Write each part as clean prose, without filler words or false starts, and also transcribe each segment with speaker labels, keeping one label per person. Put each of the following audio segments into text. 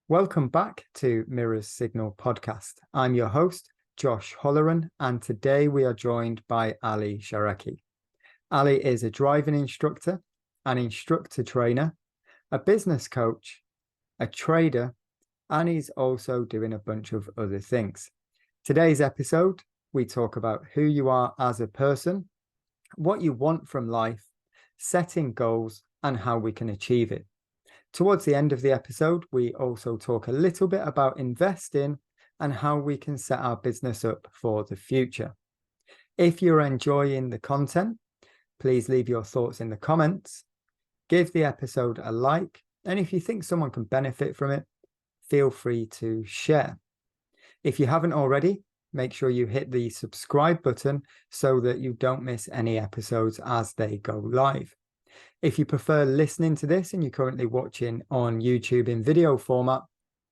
Speaker 1: Welcome back to Mirror's Signal podcast. I'm your host, Josh Holleran, and today we are joined by Ali Shahraki. Ali is a driving instructor, an instructor trainer, a business coach, a trader, and he's also doing a bunch of other things. Today's episode, we talk about who you are as a person, what you want from life, setting goals, and how we can achieve it. Towards the end of the episode, we also talk a little bit about investing and how we can set our business up for the future. If you're enjoying the content, please leave your thoughts in the comments, give the episode a like, and if you think someone can benefit from it, feel free to share. If you haven't already, make sure you hit the subscribe button so that you don't miss any episodes as they go live. If you prefer listening to this and you're currently watching on YouTube in video format,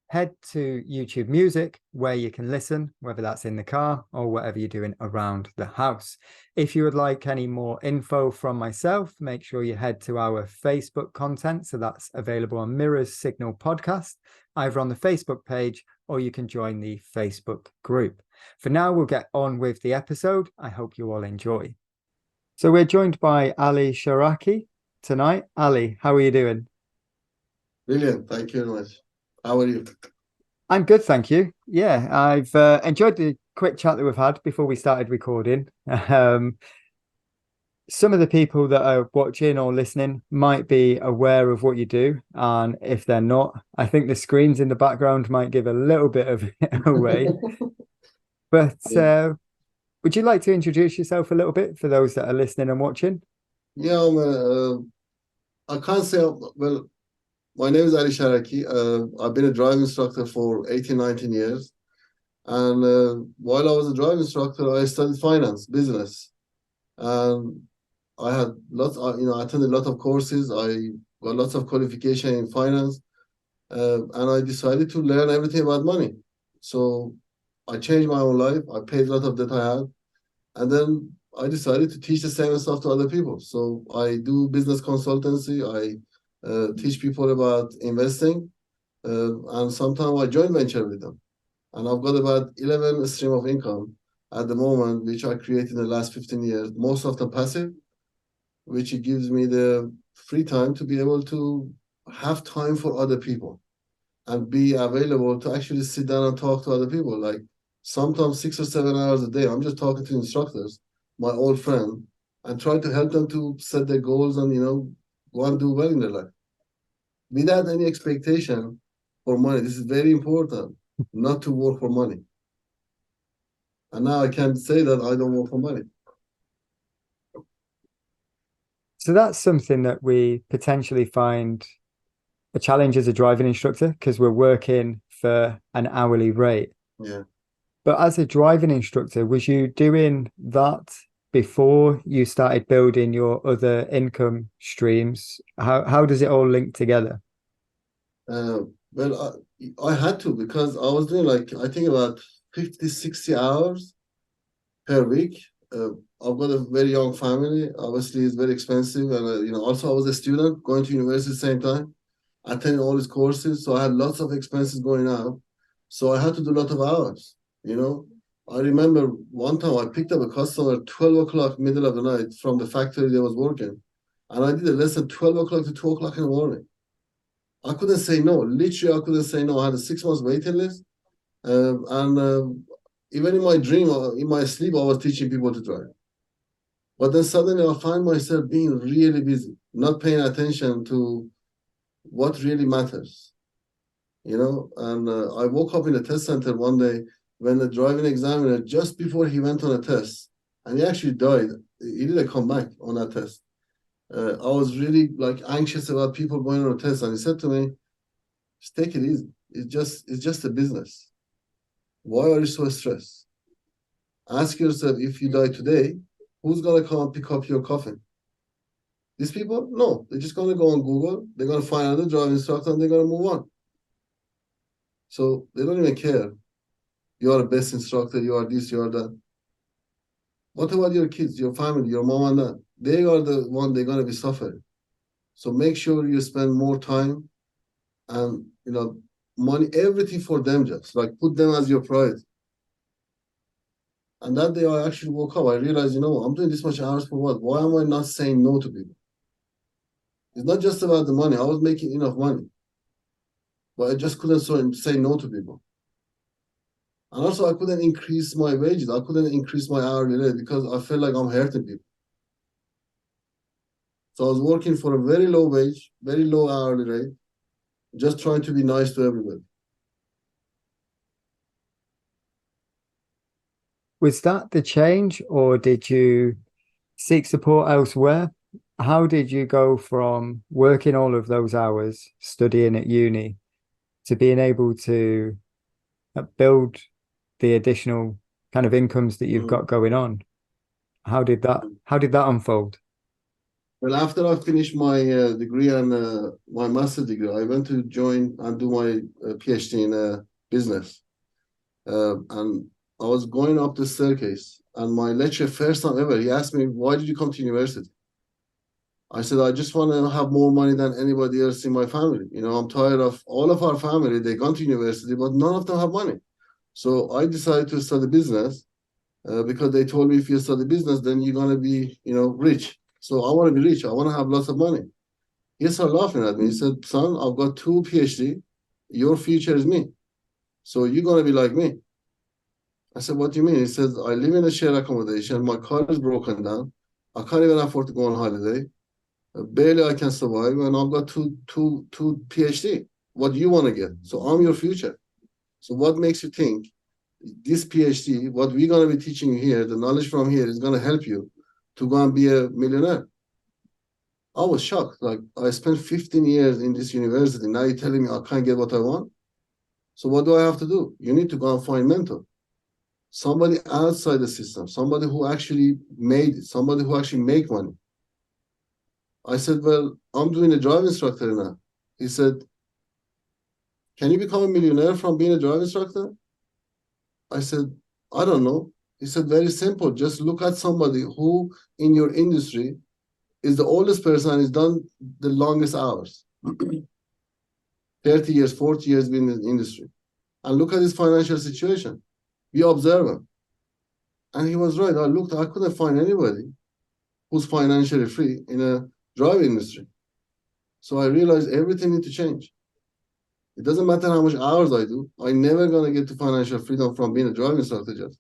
Speaker 1: head to YouTube Music where you can listen, whether that's in the car or whatever you're doing around the house. If you would like any more info from myself, make sure you head to our Facebook content. So that's available on Mirror's Signal Podcast, either on the Facebook page or you can join the Facebook group. For now, we'll get on with the episode. I hope you all enjoy. So we're joined by Ali Shahraki tonight. Ali, how are you doing?
Speaker 2: Brilliant. Thank you very much. How are you?
Speaker 1: I'm good, thank you. Yeah, I've enjoyed the quick chat that we've had before we started recording. Some of the people that are watching or listening might be aware of what you do. And if they're not, I think the screens in the background might give a little bit of it away. But would you like to introduce yourself a little bit for those that are listening and watching?
Speaker 2: Yeah, I can't say, well, my name is Ali Shahraki. I've been a driving instructor for 18, 19 years. And while I was a driving instructor, I studied finance, business. And I had I attended a lot of courses. I got lots of qualification in finance. And I decided to learn everything about money. So I changed my own life. I paid a lot of debt I had. And then I decided to teach the same stuff to other people. So I do business consultancy. I teach people about investing. And sometimes I joint venture with them. And I've got about 11 stream of income at the moment, which I created in the last 15 years, most of them passive, which gives me the free time to be able to have time for other people and be available to actually sit down and talk to other people. Like sometimes 6 or 7 hours a day, I'm just talking to instructors, my old friend, and try to help them to set their goals and, go and do well in their life. Without any expectation for money. This is very important, not to work for money. And now I can say that I don't work for money.
Speaker 1: So that's something that we potentially find a challenge as a driving instructor because we're working for an hourly rate.
Speaker 2: Yeah.
Speaker 1: But as a driving instructor, was you doing that before you started building your other income streams? How does it all link together?
Speaker 2: Well, I had to because I was doing I think about 50, 60 hours per week. I've got a very young family. Obviously, it's very expensive. And, also I was a student going to university at the same time, attending all these courses. So I had lots of expenses going out. So I had to do a lot of hours, I remember one time I picked up a customer 12 o'clock, middle of the night from the factory they was working. And I did a lesson 12 o'clock to 2 o'clock in the morning. I couldn't say no. Literally, I couldn't say no. I had a 6 months waiting list. Even in my dream, in my sleep, I was teaching people to drive. But then suddenly I find myself being really busy, not paying attention to what really matters, And I woke up in the test center one day when the driving examiner, just before he went on a test, and he actually died. He didn't come back on that test. I was really anxious about people going on a test, and he said to me, "Just take it easy. It's just a business. Why are you so stressed? Ask yourself, if you die today, who's gonna come and pick up your coffin? These people? No, they're just gonna go on Google. They're gonna find another driving instructor, and they're gonna move on. So they don't even care. You are the best instructor. You are this. You are that. What about your kids, your family, your mom and dad? They are the one they're gonna be suffering. So make sure you spend more time and money, everything for them, just like put them as your priority. And that day I actually woke up. I realized, I'm doing this much hours for what? Why am I not saying no to people? It's not just about the money. I was making enough money, but I just couldn't say no to people. And also, I couldn't increase my wages. I couldn't increase my hourly rate because I felt like I'm hurting people. So I was working for a very low wage, very low hourly rate, just trying to be nice to everybody.
Speaker 1: Was that the change, or did you seek support elsewhere? How did you go from working all of those hours, studying at uni, to being able to build the additional kind of incomes that you've got going on? How did that unfold?
Speaker 2: Well, after I finished my degree and my master's degree, I went to join and do my PhD in business. And I was going up the staircase, and my lecturer, first time ever, he asked me, "Why did you come to university?" I said, "I just want to have more money than anybody else in my family. I'm tired of all of our family. They gone to university, but none of them have money." So I decided to study business because they told me if you study business, then you're gonna be, rich. So I want to be rich. I want to have lots of money. He started laughing at me. He said, "Son, I've got 2 PhD. Your future is me. So you're gonna be like me." I said, "What do you mean?" He says, "I live in a shared accommodation. My car is broken down. I can't even afford to go on holiday. Barely I can survive, and I've got two PhD. What do you want to get? So I'm your future. So what makes you think this PhD, what we're going to be teaching you here, the knowledge from here is going to help you to go and be a millionaire?" I was shocked. Like, I spent 15 years in this university. Now you're telling me I can't get what I want? So what do I have to do? You need to go and find mentor. Somebody outside the system, somebody who actually made it, somebody who actually make money. I said, "Well, I'm doing a driving instructor now." He said, "Can you become a millionaire from being a driving instructor?" I said, "I don't know." He said, "Very simple. Just look at somebody who in your industry is the oldest person and has done the longest hours. 30 years, 40 years been in the industry. And look at his financial situation. We observe him." And he was right. I couldn't find anybody who's financially free in a driving industry. So I realized everything need to change. It doesn't matter how much hours I do. I'm never gonna get to financial freedom from being a driving instructor just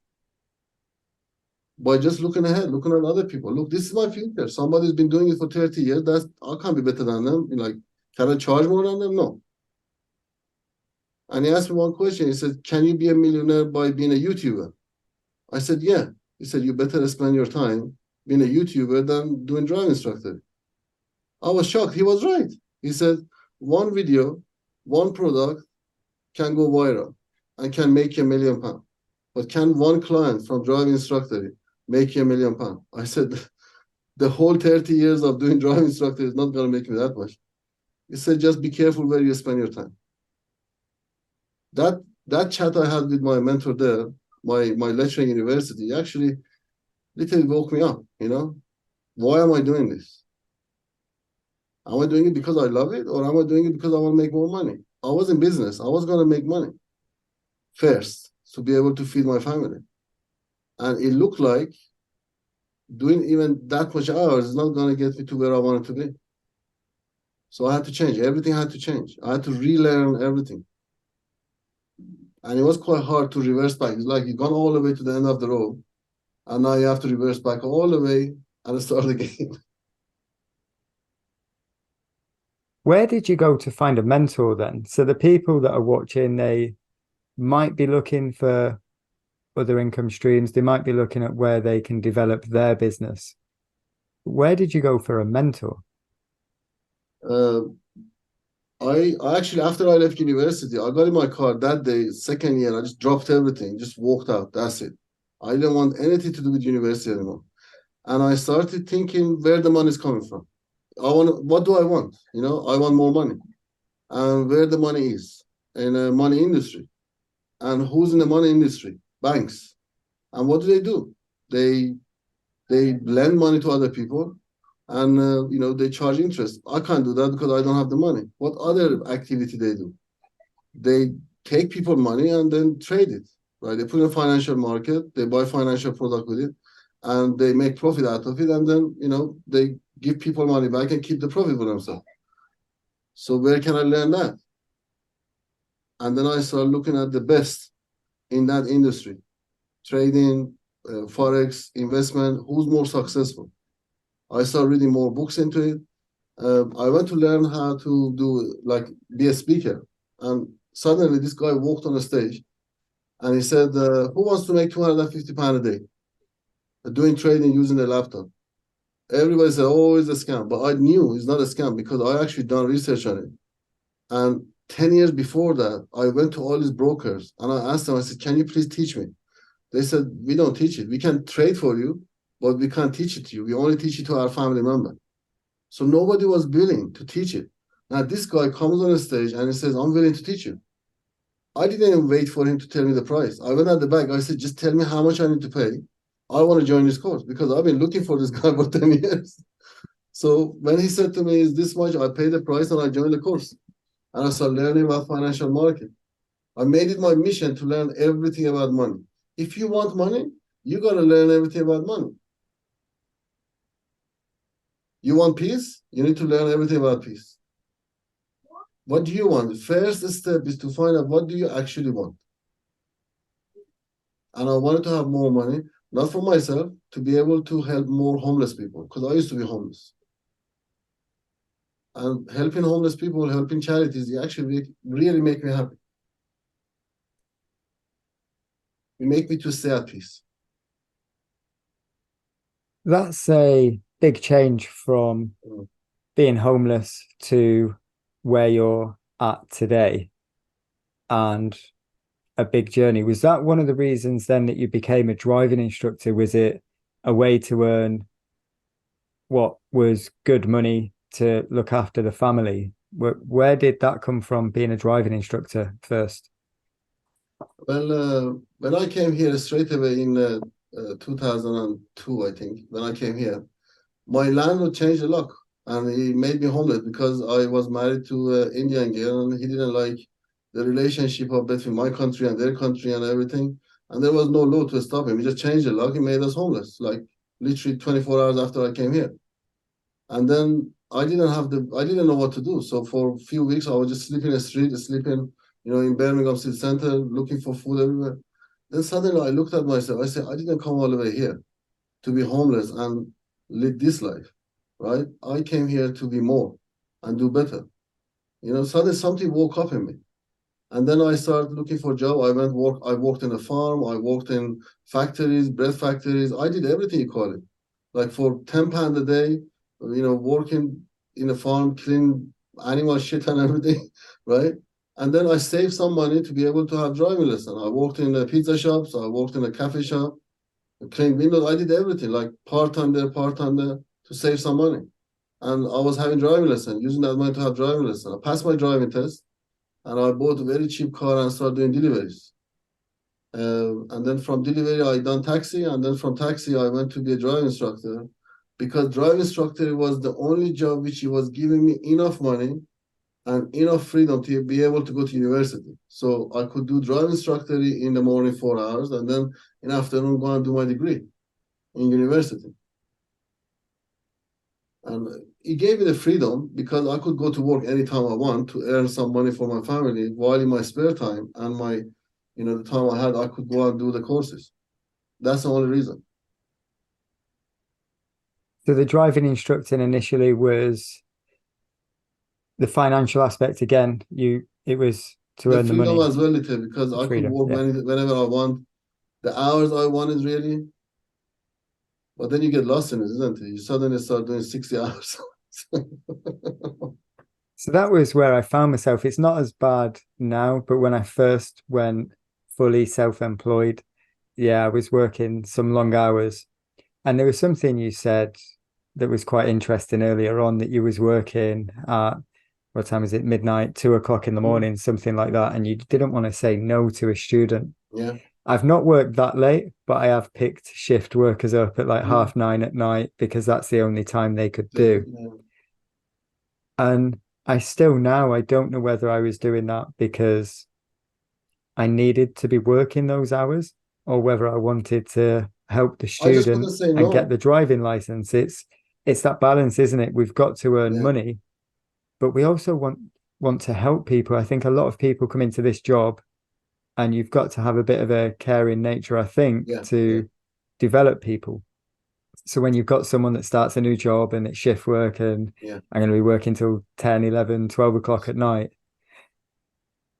Speaker 2: by just looking ahead, looking at other people. Look, this is my future. Somebody's been doing it for 30 years. I can't be better than them. Can I charge more than them? No. And he asked me one question. He said, "Can you be a millionaire by being a YouTuber?" I said, "Yeah." He said, "You better spend your time being a YouTuber than doing driving instructor." I was shocked. He was right. He said, one video, one product can go viral and can make you £1 million. But can one client from driving instructor make you £1 million? I said, the whole 30 years of doing driving instructor is not going to make me that much. He said, just be careful where you spend your time. That chat I had with my mentor there, my lecturer in university, actually literally woke me up, Why am I doing this? Am I doing it because I love it, or am I doing it because I want to make more money? I was in business. I was going to make money first to be able to feed my family. And it looked like doing even that much hours is not going to get me to where I wanted to be. So I had to change. Everything had to change. I had to relearn everything. And it was quite hard to reverse back. It's like you've gone all the way to the end of the road, and now you have to reverse back all the way and start again.
Speaker 1: Where did you go to find a mentor then? So the people that are watching, they might be looking for other income streams. They might be looking at where they can develop their business. Where did you go for a mentor?
Speaker 2: I actually, after I left university, I got in my car that day, second year, I just dropped everything, just walked out. That's it. I didn't want anything to do with university anymore. And I started thinking where the money is coming from. What do I want? I want more money. And where the money is in the money industry. And who's in the money industry? Banks. And what do? They lend money to other people, and they charge interest. I can't do that because I don't have the money. What other activity they do? they take people money and then trade it, right? They put in a financial market, they buy financial product with it, and they make profit out of it, and then they give people money back and keep the profit for themselves. So where can I learn that? And then I started looking at the best in that industry, trading, forex, investment, who's more successful. I started reading more books into it. I went to learn how to be a speaker. And suddenly this guy walked on a stage and he said, who wants to make £250 a day doing trading using a laptop? Everybody said, oh, it's a scam. But I knew it's not a scam because I actually done research on it. And 10 years before that, I went to all these brokers and I asked them, I said, can you please teach me? They said, we don't teach it. We can trade for you, but we can't teach it to you. We only teach it to our family member. So nobody was willing to teach it. Now this guy comes on the stage and he says, I'm willing to teach you. I didn't even wait for him to tell me the price. I went at the back. I said, just tell me how much I need to pay. I want to join this course because I've been looking for this guy for 10 years. So when he said to me, is this much? I paid the price and I joined the course. And I started learning about financial market. I made it my mission to learn everything about money. If you want money, you got to learn everything about money. You want peace? You need to learn everything about peace. What do you want? The first step is to find out what do you actually want. And I wanted to have more money, not for myself, to be able to help more homeless people, because I used to be homeless. And helping homeless people, helping charities, it actually really make me happy. It make me to stay at peace.
Speaker 1: That's a big change from being homeless to where you're at today, and a big journey. Was that one of the reasons then that you became a driving instructor? Was it a way to earn what was good money to look after the family? Where did that come from, being a driving instructor first?
Speaker 2: Well, when I came here straight away in 2002, I think, when I came here, my landlord changed the lock and he made me homeless because I was married to an Indian girl and he didn't like the relationship between my country and their country and everything. And there was no law to stop him. He just changed the lock. He made us homeless, like literally 24 hours after I came here. And then I didn't know what to do. So for a few weeks, I was just sleeping in the street, sleeping, in Birmingham City Center, looking for food everywhere. Then suddenly I looked at myself. I said, I didn't come all the way here to be homeless and live this life, right? I came here to be more and do better. Suddenly something woke up in me. And then I started looking for a job. I worked in a farm. I worked in factories, bread factories. I did everything you call it. Like for £10 a day, working in a farm, clean animal shit and everything, right? And then I saved some money to be able to have driving lesson. I worked in a pizza shops. I worked in a cafe shop, cleaned windows. I did everything, like part-time there to save some money. And I was having driving lesson, using that money to have driving lesson. I passed my driving test and I bought a very cheap car and started doing deliveries. And then from delivery, I done taxi. And then from taxi, I went to be a driving instructor because driving instructor was the only job which was giving me enough money and enough freedom to be able to go to university. So I could do driving instructor in the morning 4 hours and then in the afternoon go and do my degree in university. And it gave me the freedom because I could go to work anytime I want to earn some money for my family while in my spare time and the time I had, I could go and do the courses. That's the only reason.
Speaker 1: So the driving instructing initially was the financial aspect again. It was to earn the money.
Speaker 2: The freedom as well, because I could work whenever I want, the hours I wanted really. But then you get lost in it, isn't it? You suddenly start doing 60 hours.
Speaker 1: So that was where I found myself. It's not as bad now, but when I first went fully self-employed, I was working some long hours. And there was something you said that was quite interesting earlier on, that you was working at, what time is it? Midnight, 2 o'clock in the morning, something like that. And you didn't want to say no to a student.
Speaker 2: Yeah.
Speaker 1: I've not worked that late, but I have picked shift workers up at like 9:30 at night because that's the only time they could do.
Speaker 2: Yeah.
Speaker 1: And I still now, I don't know whether I was doing that because I needed to be working those hours or whether I wanted to help the
Speaker 2: I just
Speaker 1: student
Speaker 2: couldn't say
Speaker 1: and get
Speaker 2: no.
Speaker 1: the driving license. It's that balance, isn't it? We've got to earn
Speaker 2: Yeah,
Speaker 1: money, but we also want to help people. I think a lot of people come into this job and you've got to have a bit of a caring nature, I think,
Speaker 2: yeah, yeah,
Speaker 1: to develop people. So when you've got someone that starts a new job and it's shift work and
Speaker 2: yeah.
Speaker 1: I'm going to be working till 10, 11, 12 o'clock at night,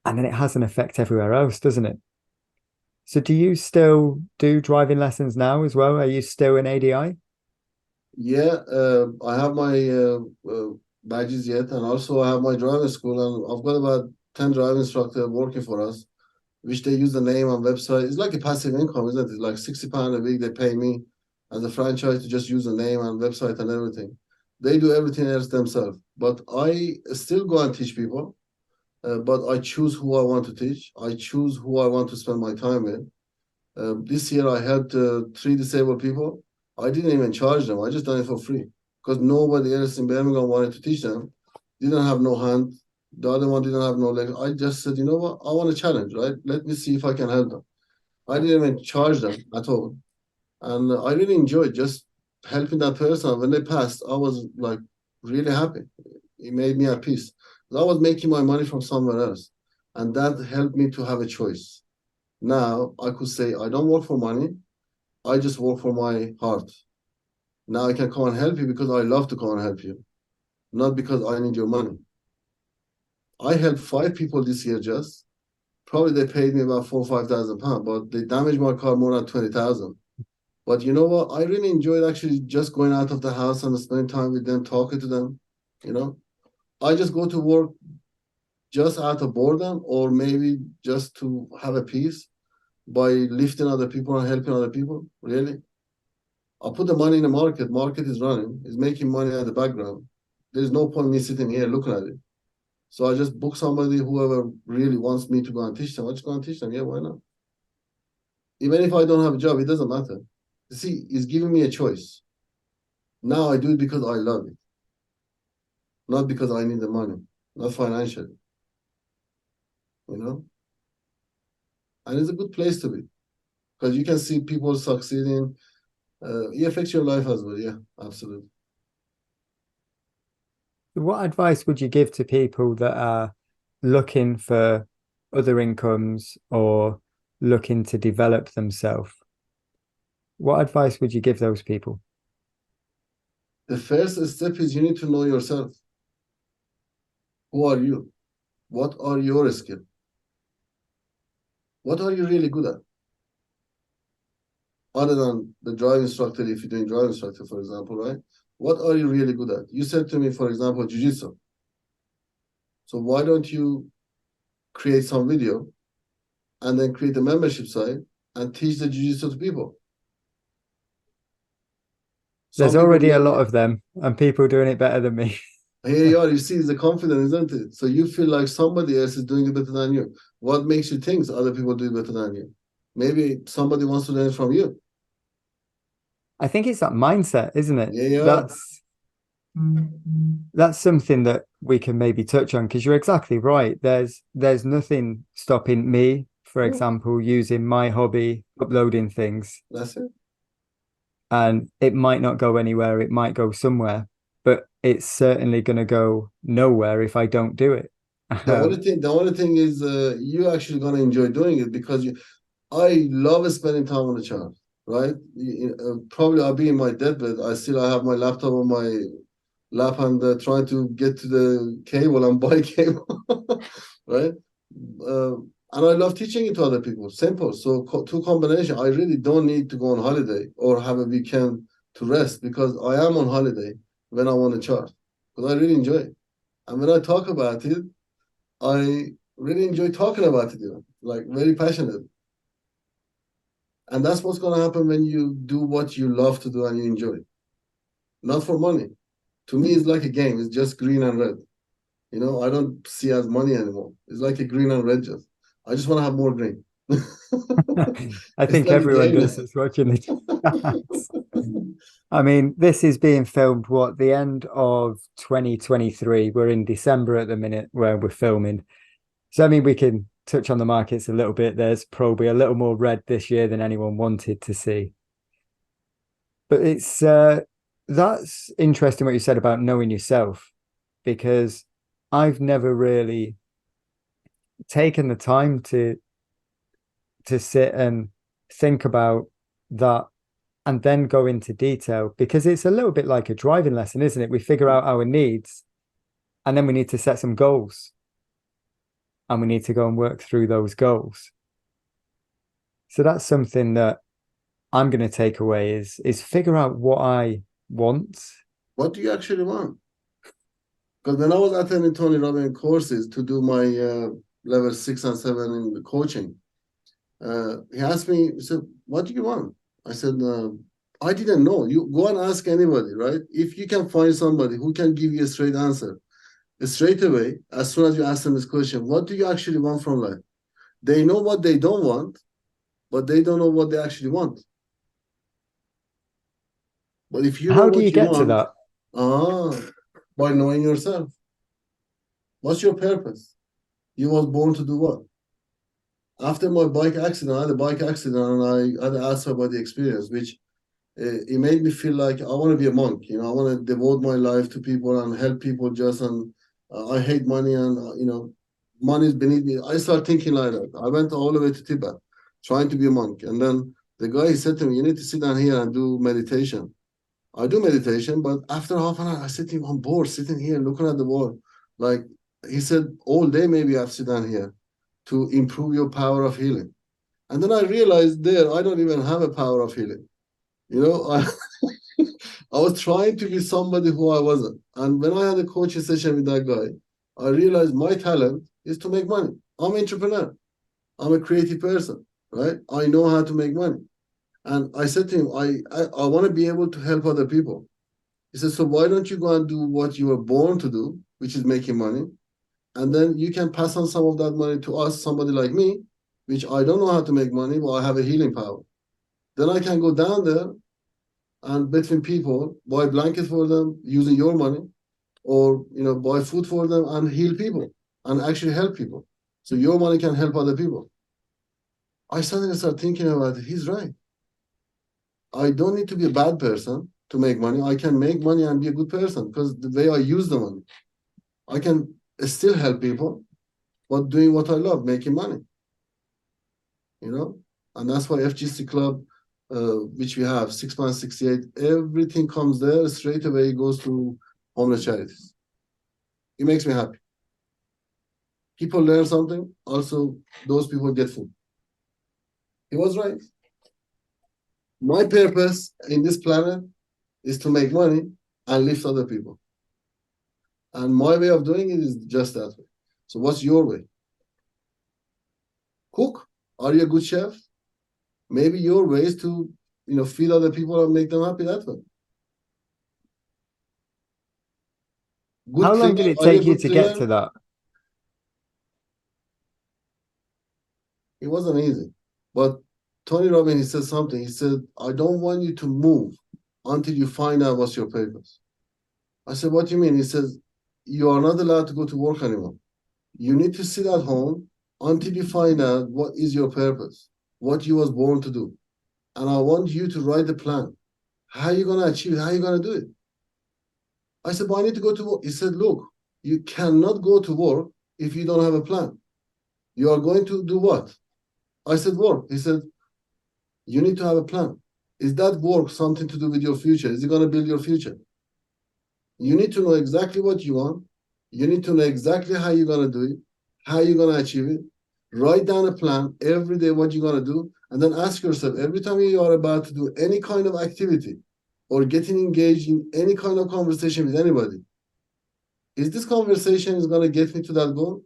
Speaker 1: and then it has an effect everywhere else, doesn't it? So do you still do driving lessons now as well? Are you still in ADI?
Speaker 2: Yeah, I have my badges yet, and also I have my driving school, and I've got about 10 driving instructors working for us, which they use the name and website. It's like a passive income, isn't it? Like £60 a week they pay me as a franchise to just use the name and website and everything. They do everything else themselves, but I still go and teach people. But I choose who I want to teach. I choose who I want to spend my time with. This year I helped three disabled people. I didn't even charge them. I just done it for free because nobody else in Birmingham wanted to teach them. Didn't have no hand. The other one didn't have no leg. I just said, you know what? I want a challenge, right? Let me see if I can help them. I didn't even charge them at all. And I really enjoyed just helping that person. When they passed, I was like really happy. It made me at peace. I was making my money from somewhere else. And that helped me to have a choice. Now I could say, I don't work for money. I just work for my heart. Now I can come and help you because I love to come and help you, not because I need your money. I helped five people this year just. Probably they paid me about £4,000 or £5,000, but they damaged my car more than 20,000. But you know what? I really enjoyed actually just going out of the house and spending time with them, talking to them. You know, I just go to work just out of boredom or maybe just to have a peace by lifting other people and helping other people. Really. I put the money in the market. Market is running. It's making money at the background. There's no point me sitting here looking at it. So I just book somebody, whoever really wants me to go and teach them. I just go and teach them. Yeah, why not? Even if I don't have a job, it doesn't matter. You see, it's giving me a choice. Now I do it because I love it, not because I need the money, not financially, you know? And it's a good place to be because you can see people succeeding. It affects your life as well. Yeah, absolutely.
Speaker 1: What advice would you give to people that are looking for other incomes or looking to develop themselves? What advice would you give those people?
Speaker 2: The first step is you need to know yourself. Who are you? What are your skills? What are you really good at? Other than the driving instructor, if you're doing driving instructor, for example, right? What are you really good at? You said to me, for example, jiu-jitsu. So why don't you create some video and then create a membership site and teach the jiu-jitsu to people?
Speaker 1: There's
Speaker 2: Some people
Speaker 1: already a
Speaker 2: get
Speaker 1: lot of them and people doing it better than me.
Speaker 2: here you are, you see, it's the confidence, isn't it? So you feel like somebody else is doing it better than you. What makes you think other people do it better than you? Maybe somebody wants to learn from you.
Speaker 1: I think it's that mindset, isn't it?
Speaker 2: Yeah, yeah,
Speaker 1: That's something that we can maybe touch on because you're exactly right. There's nothing stopping me, for
Speaker 2: yeah.
Speaker 1: example, using my hobby, uploading things,
Speaker 2: That's it.
Speaker 1: and it might not go anywhere, it might go somewhere, but it's certainly going to go nowhere if I don't do it. Um,
Speaker 2: The only thing is, you actually gonna enjoy doing it because I love spending time on the chart, right? Probably I'll be in my deathbed. I have my laptop on my lap and trying to get to the cable and buy cable, right? Uh, and I love teaching it to other people. Simple. So two combination. I really don't need to go on holiday or have a weekend to rest because I am on holiday when I want to chart because I really enjoy it. And when I talk about it, I really enjoy talking about it, like very passionate. And that's what's going to happen when you do what you love to do and you enjoy. Not for money. To me, it's like a game. It's just green and red. I don't see as money anymore. It's like a green and red just. I just want to have more green.
Speaker 1: I
Speaker 2: It's
Speaker 1: think
Speaker 2: like a
Speaker 1: everyone
Speaker 2: game.
Speaker 1: does that's watching the chats. I mean, this is being filmed, what, the end of 2023. We're in December at the minute where we're filming. So, I mean, we can touch on the markets a little bit. There's probably a little more red this year than anyone wanted to see. But that's interesting what you said about knowing yourself, because I've never really taken the time to sit and think about that and then go into detail, because it's a little bit like a driving lesson, isn't it? We figure out our needs and then we need to set some goals and we need to go and work through those goals. So that's something that I'm going to take away is figure out what I want.
Speaker 2: What do you actually want? Because when I was attending Tony Robbins courses to do my level 6 and 7 in the coaching, he asked me, he said, what do you want? I said, I didn't know. You go and ask anybody, right? If you can find somebody who can give you a straight answer, straight away, as soon as you ask them this question, what do you actually want from life? They know what they don't want, but they don't know what they actually want. But if you know
Speaker 1: How do
Speaker 2: what
Speaker 1: you
Speaker 2: you
Speaker 1: get to
Speaker 2: want,
Speaker 1: that?
Speaker 2: by knowing yourself. What's your purpose? You was born to do what? After my bike accident, I had a bike accident and I had asked about the experience, which it made me feel like I want to be a monk. I want to devote my life to people and help people and I hate money and, money is beneath me. I started thinking like that. I went all the way to Tibet trying to be a monk. And then the guy, he said to me, you need to sit down here and do meditation. I do meditation, but after half an hour, I sit on board, sitting here, looking at the wall. Like he said, all day maybe I've sit down here to improve your power of healing. And then I realized I don't even have a power of healing. I I was trying to be somebody who I wasn't. And when I had a coaching session with that guy, I realized my talent is to make money. I'm an entrepreneur. I'm a creative person, right? I know how to make money. And I said to him, I want to be able to help other people. He said, so why don't you go and do what you were born to do, which is making money? And then you can pass on some of that money to us, somebody like me, which I don't know how to make money, but I have a healing power. Then I can go down there and between people, buy blankets for them using your money, or buy food for them and heal people and actually help people. So your money can help other people. I suddenly start thinking about it. He's right. I don't need to be a bad person to make money. I can make money and be a good person because the way I use the money, I can still help people, but doing what I love, making money. And that's why FGC Club, which we have 6.68, everything comes there straight away, goes to homeless charities. It makes me happy. People learn something, also those people get food. He was right. My purpose in this planet is to make money and lift other people. And my way of doing it is just that way. So what's your way? Cook? Are you a good chef? Maybe your way is to, feed other people and make them happy that way.
Speaker 1: How long did it take you to get to that?
Speaker 2: It wasn't easy. But Tony Robbins, he said something. He said, I don't want you to move until you find out what's your purpose. I said, what do you mean? He says, you are not allowed to go to work anymore. You need to sit at home until you find out what is your purpose, what you was born to do. And I want you to write the plan. How are you going to achieve it? How are you going to do it? I said, but I need to go to work. He said, look, you cannot go to work if you don't have a plan. You are going to do what? I said, work. He said, you need to have a plan. Is that work something to do with your future? Is it going to build your future? You need to know exactly what you want. You need to know exactly how you're going to do it, how you're going to achieve it. Write down a plan every day, what you're going to do, and then ask yourself every time you are about to do any kind of activity or getting engaged in any kind of conversation with anybody, is this conversation is going to get me to that goal?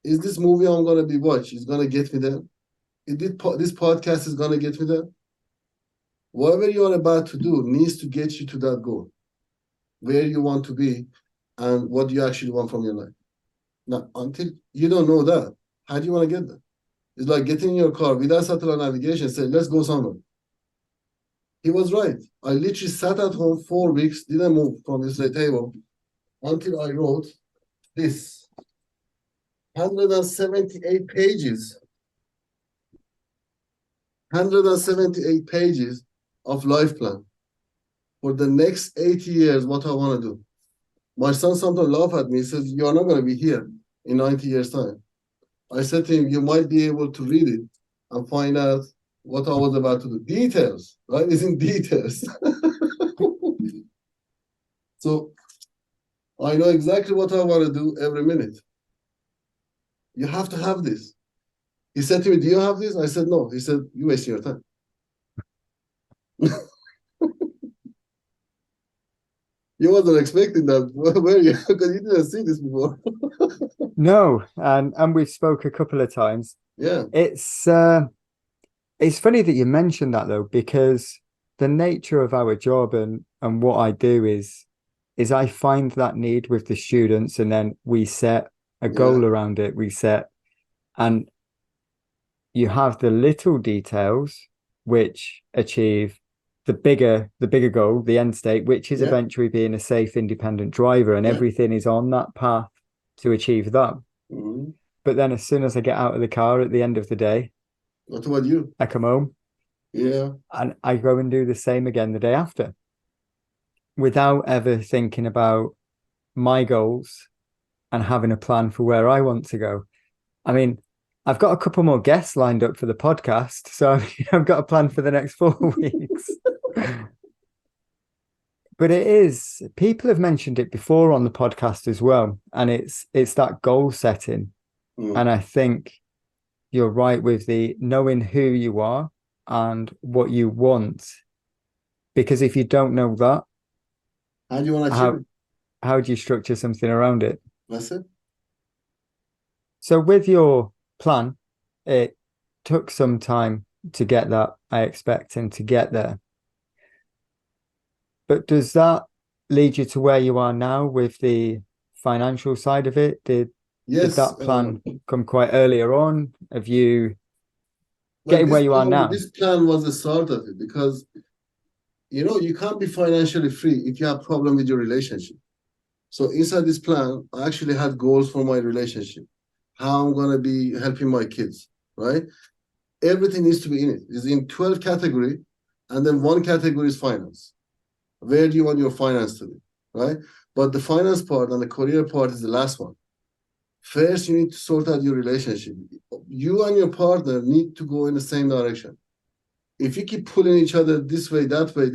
Speaker 2: Is this movie I'm going to be watching is going to get me there? Is this podcast is going to get me there? Whatever you are about to do needs to get you to that goal, where you want to be and what you actually want from your life. Now, until you don't know that, how do you want to get there? It's like getting in your car without satellite navigation, say, let's go somewhere. He was right. I literally sat at home 4 weeks, didn't move from this table until I wrote this 178 pages. 178 pages of life plan for the next 80 years, what I want to do. My son sometimes laugh at me. He says, you're not going to be here in 90 years' time. I said to him, you might be able to read it and find out what I was about to do. Details, right? It's in details. So I know exactly what I want to do every minute. You have to have this. He said to me, do you have this? I said, no. He said, you wasting your time. You wasn't expecting that, were you? Because you didn't see this before.
Speaker 1: No, and we've spoke a couple of times.
Speaker 2: Yeah.
Speaker 1: It's funny that you mentioned that though, because the nature of our job and what I do is I find that need with the students, and then we set a goal around it. We set, and you have the little details which achieve the bigger goal, the end state, which is eventually being a safe, independent driver, and everything is on that path to achieve that.
Speaker 2: Mm-hmm.
Speaker 1: But then as soon as I get out of the car at the end of the day,
Speaker 2: what about you?
Speaker 1: I come home.
Speaker 2: Yeah.
Speaker 1: And I go and do the same again the day after, without ever thinking about my goals and having a plan for where I want to go. I mean, I've got a couple more guests lined up for the podcast, so I've got a plan for the next 4 weeks. But it is, people have mentioned it before on the podcast as well, and it's that goal setting. And I think you're right with the knowing who you are and what you want, because if you don't know that,
Speaker 2: how do you want to achieve it?
Speaker 1: How do you structure something around it?
Speaker 2: That's it.
Speaker 1: So with your plan, it took some time to get that, I expect, and to get there. But does that lead you to where you are now with the financial side of it? Did that plan come quite earlier on? Have you getting where you are now?
Speaker 2: This plan was the start of it, because you can't be financially free if you have problem with your relationship. So inside this plan, I actually had goals for my relationship, how I'm going to be helping my kids, right? Everything needs to be in it. It's in 12 category, and then one category is finance. Where do you want your finance to be, right? But the finance part and the career part is the last one. First, you need to sort out your relationship. You and your partner need to go in the same direction. If you keep pulling each other this way, that way,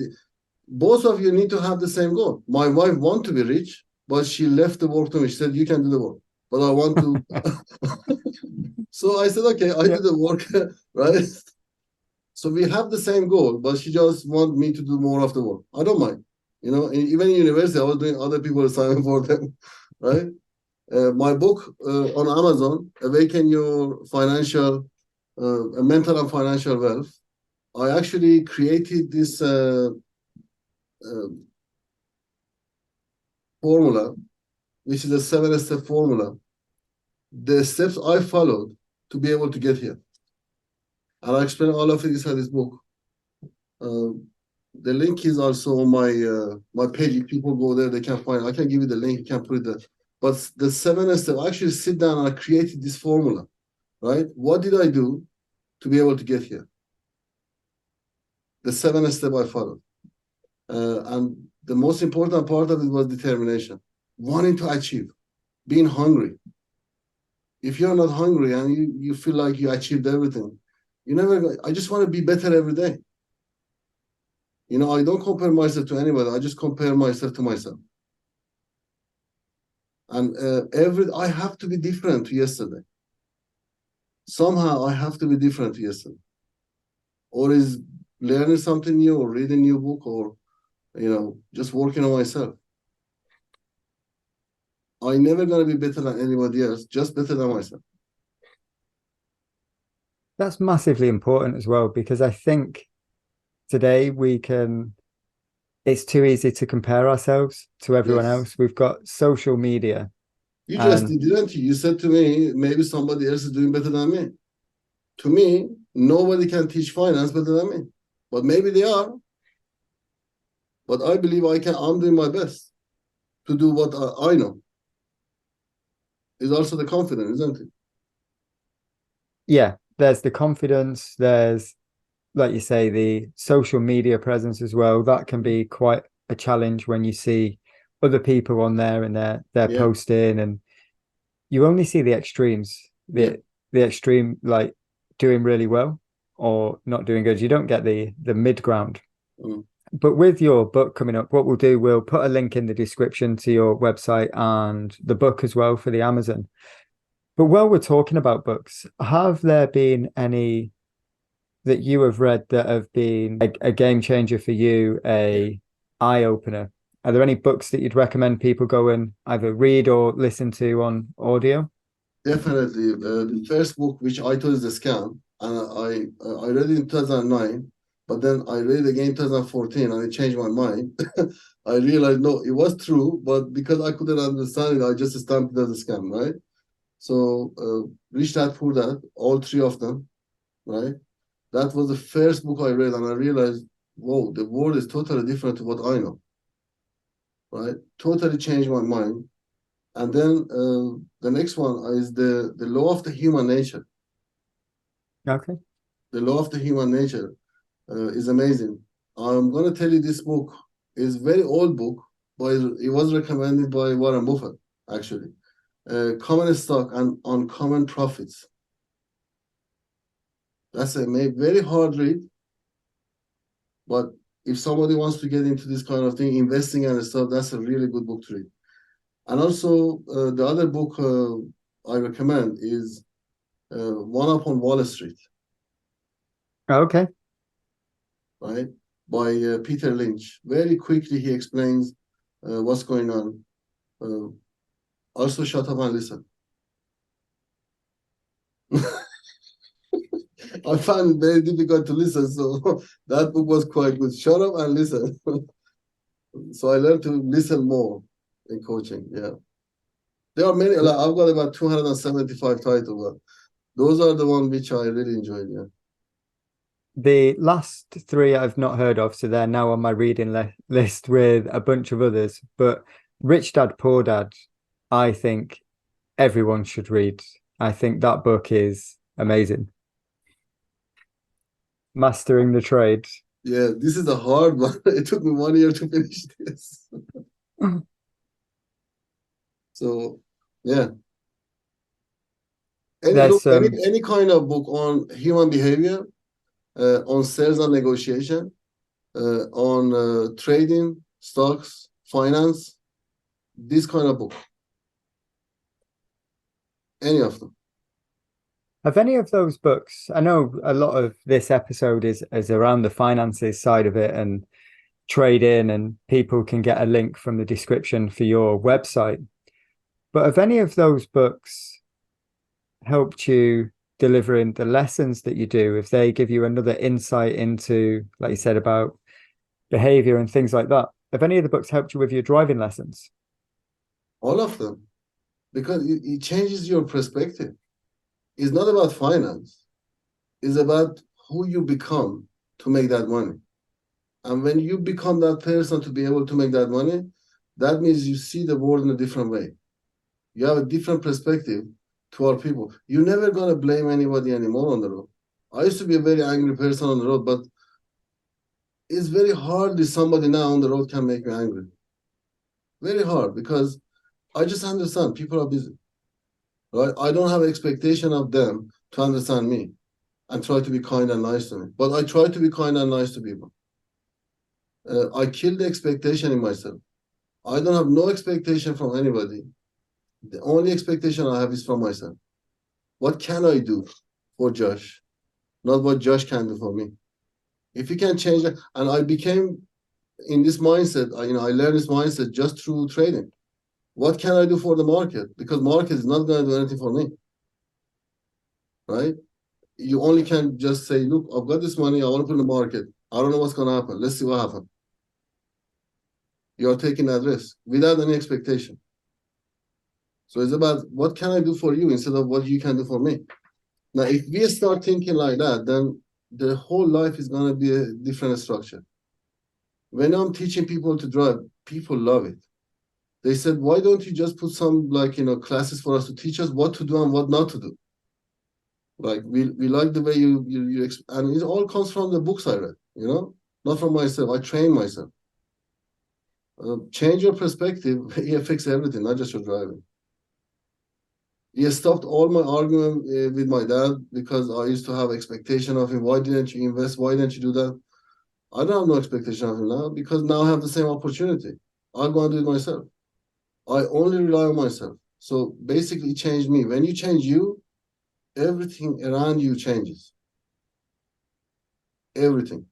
Speaker 2: both of you need to have the same goal. My wife wants to be rich, but she left the work to me. She said, you can do the work, but I want to. So I said, okay, I do the work, right? So we have the same goal, but she just wants me to do more of the work. I don't mind. Even in university, I was doing other people's assignment for them, right? My book on Amazon, Awaken Your Financial, Mental and Financial Wealth. I actually created this formula, which is a 7-step formula. The steps I followed to be able to get here. And I explain all of it inside this book. The link is also on my page. If people go there, they can find it. I can give you the link, you can put it there. But the 7 step, I actually sit down and I created this formula, right? What did I do to be able to get here? The 7 step I followed. And the most important part of it was determination, wanting to achieve, being hungry. If you're not hungry and you feel like you achieved everything, I just want to be better every day. I don't compare myself to anybody. I just compare myself to myself. And I have to be different to yesterday. Somehow I have to be different to yesterday. Or is learning something new, or reading a new book, or just working on myself. I'm never going to be better than anybody else, just better than myself.
Speaker 1: That's massively important as well, because I think today it's too easy to compare ourselves to everyone else. We've got social media.
Speaker 2: You just didn't you? You said to me, maybe somebody else is doing better than me. To me, nobody can teach finance better than me, but maybe they are. but I believe I'm doing my best to do what I know. Is also the confidence, isn't it?
Speaker 1: Yeah, there's the confidence, there's, like you say, the social media presence as well. That can be quite a challenge when you see other people on there and they're
Speaker 2: Yeah,
Speaker 1: posting, and you only see the extremes,
Speaker 2: yeah.
Speaker 1: the extreme, like doing really well or not doing good. You don't get the mid ground.
Speaker 2: Mm.
Speaker 1: But with your book coming up, what we'll do, we'll put a link in the description to your website and the book as well for the Amazon. But while we're talking about books, have there been any that you have read that have been a game changer for you,
Speaker 2: Yeah.
Speaker 1: a eye opener? Are there any books that you'd recommend people go and either read or listen to on audio?
Speaker 2: Definitely. The first book, which I thought is a scam, and I read it in 2009, but then I read it again in 2014, and it changed my mind. I realized no, it was true, but because I couldn't understand it, I just stamped it as a scam, right? So, Rich Dad Poor Dad, all three of them, right? That was the first book I read, and I realized, whoa, the world is totally different to what I know, right? Totally changed my mind. And then the next one is the law of the human nature.
Speaker 1: Okay.
Speaker 2: The law of the human nature is amazing. I'm gonna tell you this book is very old book, but it was recommended by Warren Buffett actually. Common stock and uncommon profits. That's a very hard read, but if somebody wants to get into this kind of thing, investing and stuff, that's a really good book to read. And also the other book I recommend is One Up on Wall Street,
Speaker 1: Okay.
Speaker 2: right? By Peter Lynch. Very quickly, he explains what's going on. Uh, also, shut up and listen. I found it very difficult to listen, so that book was quite good. Shut up and listen. So I learned to listen more in coaching. Yeah, there are many. Like, I've got about 275 titles, but those are the ones which I really enjoyed. Yeah.
Speaker 1: The last three I've not heard of, so they're now on my reading list with a bunch of others. But Rich Dad Poor Dad, I think everyone should read. I think that book is amazing. Mastering the Trade.
Speaker 2: Yeah, this is a hard one. It took me 1 year to finish this. So, yeah.
Speaker 1: There's some
Speaker 2: Any kind of book on human behavior, on sales and negotiation, on trading, stocks, finance, this kind of book. Any of them.
Speaker 1: Have any of those books? I know a lot of this episode is around the finances side of it and trading, and people can get a link from the description for your website. But have any of those books helped you delivering the lessons that you do? If they give you another insight into, like you said, about behavior and things like that, have any of the books helped you with your driving lessons?
Speaker 2: All of them. Because it changes your perspective. It's not about finance. It's about who you become to make that money. And when you become that person to be able to make that money, that means you see the world in a different way. You have a different perspective toward people. You're never going to blame anybody anymore on the road. I used to be a very angry person on the road, but it's very hard that somebody now on the road can make me angry. Very hard, because I just understand people are busy. Right? I don't have expectation of them to understand me and try to be kind and nice to me. But I try to be kind and nice to people. I kill the expectation in myself. I don't have no expectation from anybody. The only expectation I have is from myself. What can I do for Josh? Not what Josh can do for me. If you can change that, and I became in this mindset, I learned this mindset just through trading. What can I do for the market? Because market is not going to do anything for me, right? You only can just say, look, I've got this money, I want to put in the market. I don't know what's going to happen. Let's see what happens. You're taking that risk without any expectation. So it's about what can I do for you instead of what you can do for me. Now, if we start thinking like that, then the whole life is going to be a different structure. When I'm teaching people to drive, people love it. They said, why don't you just put some classes for us to teach us what to do and what not to do? Like we like the way you and it all comes from the books I read, not from myself. I train myself. Change your perspective, it affects everything, not just your driving. He stopped all my argument with my dad because I used to have expectation of him. Why didn't you invest? Why didn't you do that? I don't have no expectation of him now because now I have the same opportunity. I'll go and do it myself. I only rely on myself. So basically, it changed me. When you change you, everything around you changes. Everything.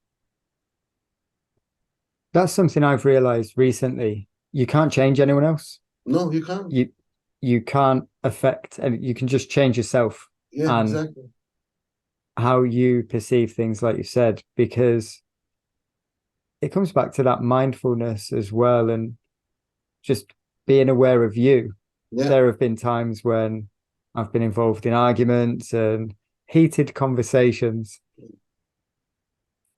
Speaker 1: That's something I've realized recently. You can't change anyone else.
Speaker 2: No, you can't.
Speaker 1: You can't affect, and you can just change yourself
Speaker 2: Yeah,
Speaker 1: and
Speaker 2: exactly.
Speaker 1: how you perceive things, like you said, because it comes back to that mindfulness as well, and just being aware of you.
Speaker 2: Yeah.
Speaker 1: There have been times when I've been involved in arguments and heated conversations.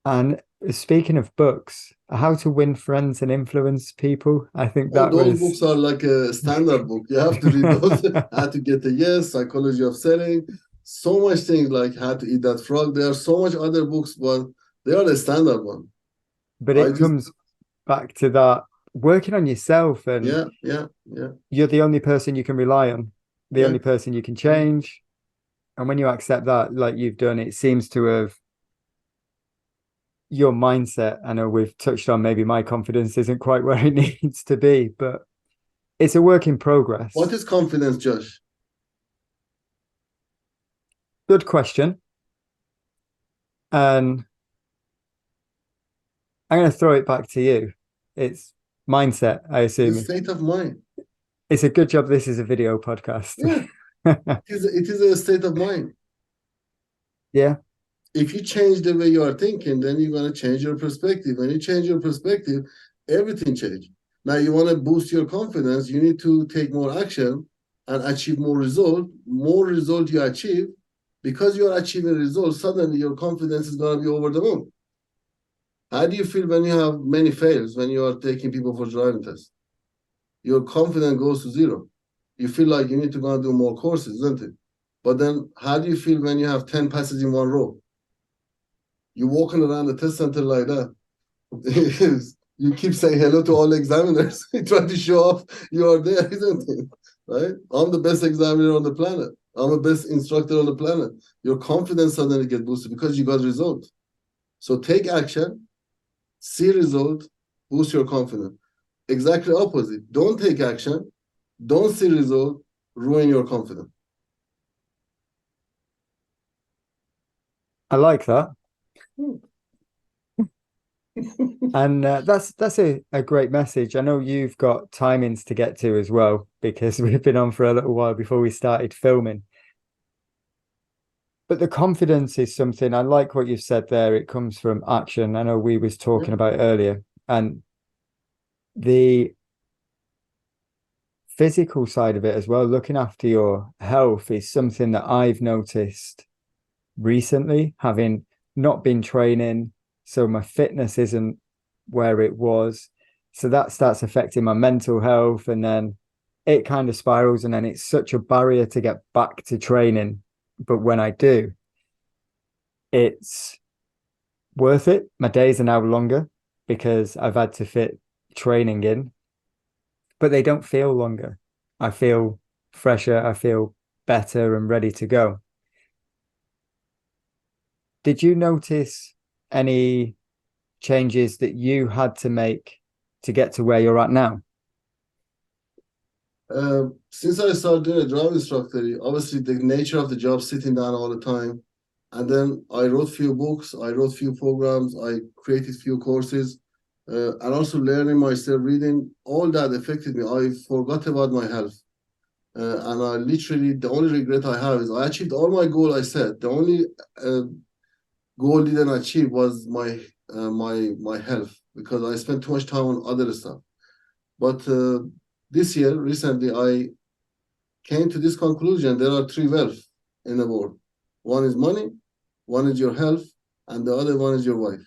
Speaker 1: And speaking of books, How to Win Friends and Influence People, I think
Speaker 2: Oh,
Speaker 1: that
Speaker 2: those
Speaker 1: was
Speaker 2: books are like a standard book. You have to read those. How to get a yes, psychology of selling, so much things like how to eat that frog. There are so much other books, but they are the standard one.
Speaker 1: but
Speaker 2: I
Speaker 1: it
Speaker 2: just
Speaker 1: comes back to that working on yourself, and
Speaker 2: yeah,
Speaker 1: you're the only person you can rely on, the
Speaker 2: yeah.
Speaker 1: only person you can change. And when you accept that, like you've done, it seems to have your mindset. I know we've touched on maybe my confidence isn't quite where it needs to be, but it's a work in
Speaker 2: What
Speaker 1: progress.
Speaker 2: is confidence, Josh?
Speaker 1: Good question. And I'm going to throw it back to you. It's mindset, I
Speaker 2: It's a
Speaker 1: assume.
Speaker 2: state of mind.
Speaker 1: It's a good job this is a video podcast.
Speaker 2: Yeah, it is a state of mind.
Speaker 1: Yeah,
Speaker 2: If you change the way you are thinking, then you're going to change your perspective. When you change your perspective, everything changes. Now, you want to boost your confidence, you need to take more action and achieve more result. More result you achieve, because you are achieving results, suddenly your confidence is going to be over the moon. How do you feel when you have many fails, when you are taking people for driving tests? Your confidence goes to zero. You feel like you need to go and do more courses, isn't it? But then how do you feel when you have 10 passes in one row? You're walking around the test center like that. You keep saying hello to all examiners. You try to show off you are there, isn't it? Right? I'm the best examiner on the planet. I'm the best instructor on the planet. Your confidence suddenly gets boosted because you got result. So take action, see result, boost your confidence. Exactly opposite. Don't take action, don't see result, ruin your confidence.
Speaker 1: I like that.
Speaker 2: Hmm.
Speaker 1: And that's a great message. I know you've got timings to get to as well, because we've been on for a little while before we started filming. But the confidence is something, I like what you've said there. It comes from action. I know we was talking about it earlier. And the physical side of it as well, looking after your health, is something that I've noticed recently, having not been training. So my fitness isn't where it was. So that starts affecting my mental health, and then it kind of spirals. And then it's such a barrier to get back to training. But when I do, it's worth it. My days are now longer because I've had to fit training in, but they don't feel longer. I feel fresher. I feel better and ready to go. Did you notice any changes that you had to make to get to where you're at now?
Speaker 2: Since I started doing a driving instructor, obviously the nature of the job, sitting down all the time, and then I wrote few books, I wrote few programs, I created few courses, and also learning myself, reading, all that affected me. I forgot about my health. And I literally, the only regret I have is I achieved all my goal I set. The only goal didn't achieve was my health because I spent too much time on other stuff. But this year, recently, I came to this conclusion. There are three wealth in the world. One is money, one is your health, and the other one is your wife.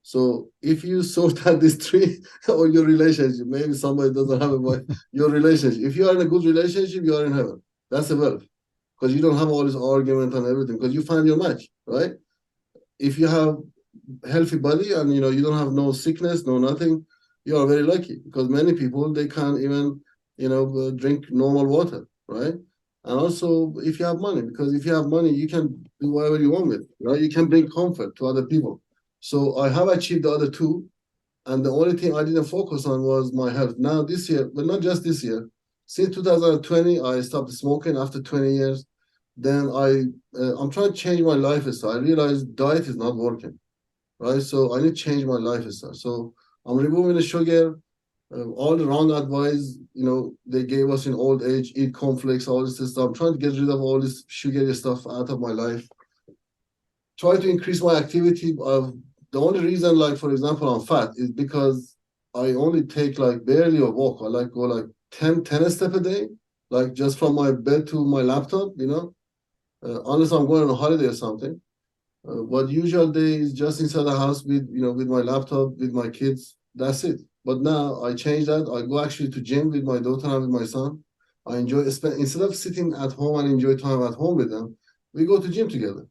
Speaker 2: So if you sort out these three or your relationship, maybe somebody doesn't have a wife, your relationship. If you are in a good relationship, you are in heaven. That's a wealth. Because you don't have all this argument and everything, because you find your match, right? If you have healthy body and you don't have no sickness, no nothing, you are very lucky, because many people they can't even drink normal water, right? And also if you have money, because if you have money you can do whatever you want with, right? You can bring comfort to other people. So I have achieved the other two, and the only thing I didn't focus on was my health. Now this year, but not just this year, since 2020 I stopped smoking after 20 years. Then I'm trying to change my lifestyle. I realized diet is not working, right? So I need to change my lifestyle. So I'm removing the sugar, all the wrong advice, they gave us in old age, eat cornflakes, all this stuff. I'm trying to get rid of all this sugary stuff out of my life. Try to increase my activity. The only reason, like, for example, I'm fat is because I only take like barely a walk. I like go like 10 steps a day, like just from my bed to my laptop, unless I'm going on a holiday or something. But usual day is just inside the house with my laptop, with my kids. That's it. But now I changed that. I go actually to gym with my daughter and with my son. I enjoy instead of sitting at home and enjoy time at home with them, we go to gym together.